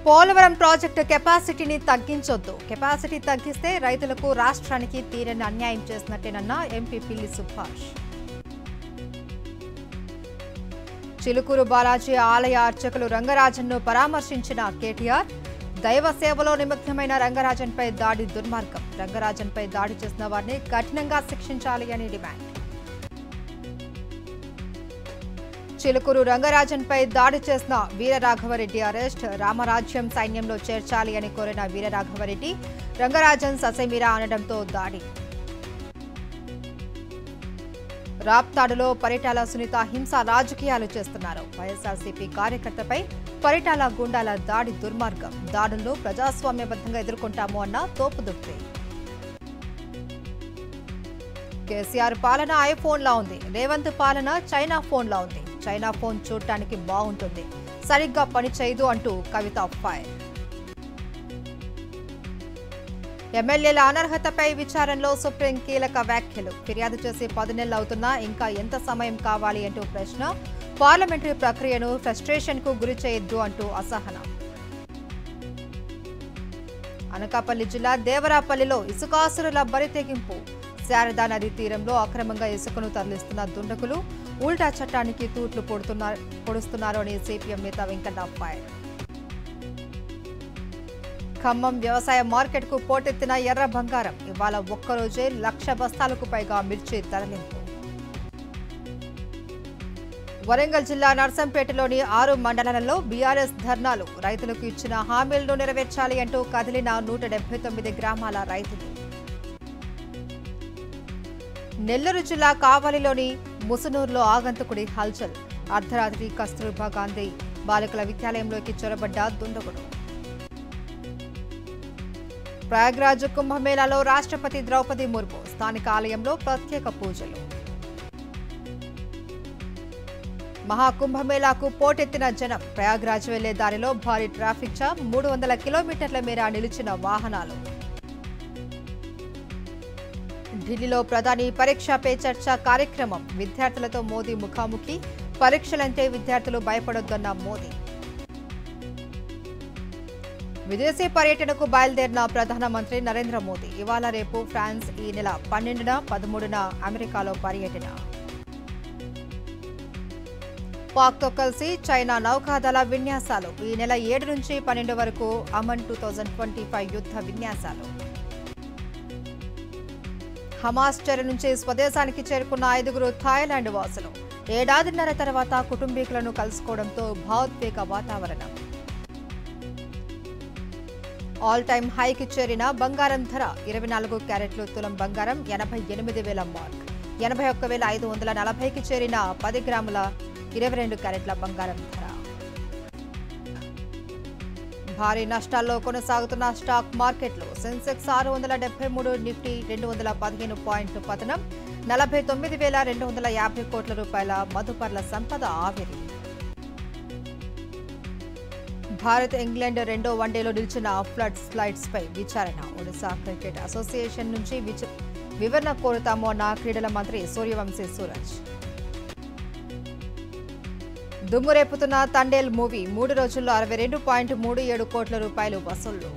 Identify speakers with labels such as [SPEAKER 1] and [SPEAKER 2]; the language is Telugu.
[SPEAKER 1] పోలవరం ప్రాజెక్టు కెపాసిటీని తగ్గించొద్దు. కెపాసిటీ తగ్గిస్తే రైతులకు రాష్ట్రానికి తీరని అన్యాయం చేసినట్టేనన్న ఎంపీ పిల్లి సుభాష్. చిలుకూరు బాలాజీ ఆలయ అర్చకులు రంగరాజన్ను పరామర్శించిన కేటీఆర్. దైవ సేవలో నిమగ్నమైన రంగరాజన్పై దాడి దుర్మార్గం. రంగరాజన్పై దాడి చేసిన వారిని కఠినంగా శిక్షించాలి అని డిమాండ్. చిలుకూరు రంగరాజన్పై దాడి చేసిన వీరరాఘవరెడ్డి అరెస్ట్. రామరాజ్యం సైన్యంలో చేర్చాలి అని కోరిన వీరరాఘవరెడ్డి రంగరాజన్ ససేమిరా అనడంతో దాడి. రాప్తాడులో పరిటాల సునీత హింస రాజకీయాలు చేస్తున్నారు. వైఎస్ఆర్సీపీ కార్యకర్తపై పరిటాల గుండాల దాడి దుర్మార్గం. దాడులను ప్రజాస్వామ్యబద్ధంగా ఎదుర్కొంటాము అన్న తోపుదుర్తి. కేసీఆర్ పాలన ఐఫోన్లా ఉంది. రేవంత్ పాలన చైనా ఫోన్లా ఉంది. చైనా ఫోన్ చూడటానికి బాగుంటుంది, సరిగ్గా పని చేయదు అంటూ కవిత ఫైర్. ఎమ్మెల్యేల అనర్హతపై విచారణలో సుప్రీం కీలక వ్యాఖ్యలు. ఫిర్యాదు చేసి 10 నెలలు అవుతున్నా ఇంకా ఎంత సమయం కావాలి అంటూ ప్రశ్న. పార్లమెంటరీ ప్రక్రియను ఫ్రస్ట్రేషన్కు గురి చేయొద్దు అంటూ అసహనం. అనకాపల్లి జిల్లా దేవరాపల్లిలో ఇసుకాసురుల బరితెగింపు. శారదా నదీ తీరంలో అక్రమంగా ఇసుకను తరలిస్తున్న దుండగులు ఉల్టా చట్టానికి తూట్లు పొడుస్తున్నారు అని సిపిఎం నేత వెంకన్న ఫైర్. ఖమ్మం వ్యవసాయ మార్కెట్కు పోటెత్తిన ఎర్ర బంగారం. ఇవాళ ఒక్కరోజే 1,00,000 బస్తాలకు పైగా మిర్చి తరలింపు. వరంగల్ జిల్లా నర్సంపేటలోని 6 మండలాలలో బీఆర్ఎస్ ధర్నాలు. రైతులకు ఇచ్చిన హామీలను నెరవేర్చాలి అంటూ కదిలిన 179 గ్రామాల రైతులు. నెల్లూరు జిల్లా కావలిలోని ముసునూరులో ఆగంతకుడి హల్చల్. అర్ధరాత్రి కస్తూర్బా గాంధీ బాలికల విద్యాలయంలోకి చొరబడ్డ దుండగుడు. ప్రయాగ్రాజ్ కుంభమేళాలో రాష్ట్రపతి ద్రౌపది ముర్ము. స్థానిక ఆలయంలో ప్రత్యేక పూజలు. మహాకుంభమేళాకు పోటెత్తిన జనం. ప్రయాగ్రాజ్ వెళ్లే దారిలో భారీ ట్రాఫిక్ జామ్. 300 కిలోమీటర్ల మేర నిలిచిన వాహనాలు. ఢిల్లీలో ప్రధాని పరీక్ష పే చర్చ కార్యక్రమం. విద్యార్థులతో మోదీ ముఖాముఖి. పరీక్షలంటే విద్యార్థులు భయపడొద్దన్న మోదీ. విదేశీ పర్యటనకు బయలుదేరిన ప్రధానమంత్రి నరేంద్ర మోదీ. ఇవాళ రేపు ఫ్రాన్స్, ఈ నెల 12న 13న అమెరికాలో పర్యటన. పాక్తో కలిసి చైనా నౌకాదళ విన్యాసాలు. ఈ నెల 7 నుంచి 12 వరకు అమన్ 2025 యుద్ధ విన్యాసాలు. హమాస్ చెర నుంచి స్వదేశానికి చేరుకున్న 5 థాయిలాండ్ వాసులు. ఏడాదిన్నర తర్వాత కుటుంబీకులను కలుసుకోవడంతో భావోద్వేగ వాతావరణం. ఆల్ టైమ్ హైకి చేరిన బంగారం ధర. 24 క్యారెట్లు తులం బంగారం 88,000 మార్క్. 81,540కి చేరిన 10 గ్రాముల 22 క్యారెట్ల బంగారం ధర. భారీ నష్టాల్లో కొనసాగుతున్న స్టాక్ మార్కెట్లు. సెన్సెక్స్ 673, నిఫ్టీ 215 పాయింట్లు పతనం. 49,250 కోట్ల రూపాయల మదుపర్ల సంపద ఆవిరి. భారత్ ఇంగ్లాండ్ రెండో వన్డేలో నిలిచిన ఫ్లడ్ స్లైడ్స్ పై విచారణ. ఒడిశా క్రికెట్ అసోసియేషన్ నుంచి వివరణ కోరుతాము అన్న క్రీడల మంత్రి సూర్యవంశీ సూరజ్. దుమ్ము రేపుతున్న తండేల్ మూవీ. 3 రోజుల్లో 62.37 కోట్ల రూపాయలు వసూళ్లు.